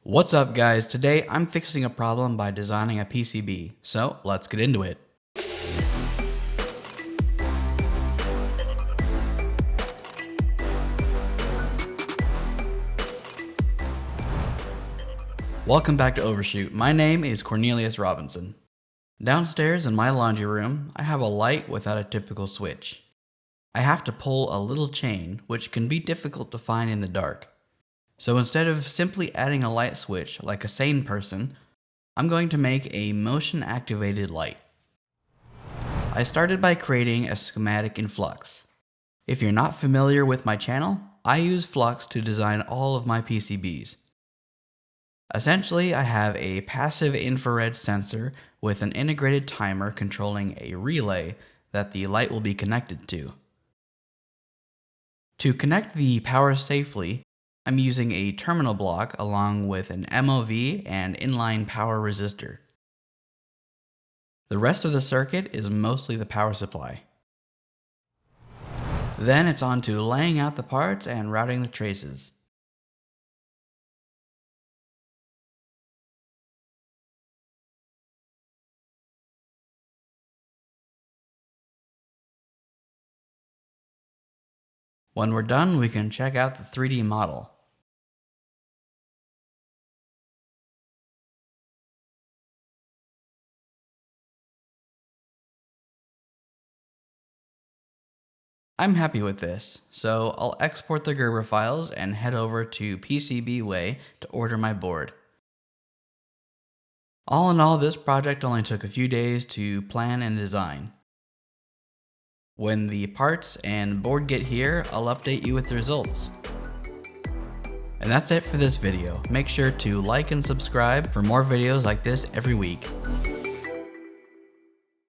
What's up guys, today I'm fixing a problem by designing a PCB, so let's get into it. Welcome back to Overshoot. My name is Cornelius Robinson. Downstairs in my laundry room, I have a light without a typical switch. I have to pull a little chain, which can be difficult to find in the dark. So instead of simply adding a light switch like a sane person, I'm going to make a motion-activated light. I started by creating a schematic in Flux. If you're not familiar with my channel, I use Flux to design all of my PCBs. Essentially, I have a passive infrared sensor with an integrated timer controlling a relay that the light will be connected to. To connect the power safely, I'm using a terminal block along with an MOV and inline power resistor. The rest of the circuit is mostly the power supply. Then it's on to laying out the parts and routing the traces. When we're done, we can check out the 3D model. I'm happy with this, so I'll export the Gerber files and head over to PCBWay to order my board. All in all, this project only took a few days to plan and design. When the parts and board get here, I'll update you with the results. And that's it for this video. Make sure to like and subscribe for more videos like this every week.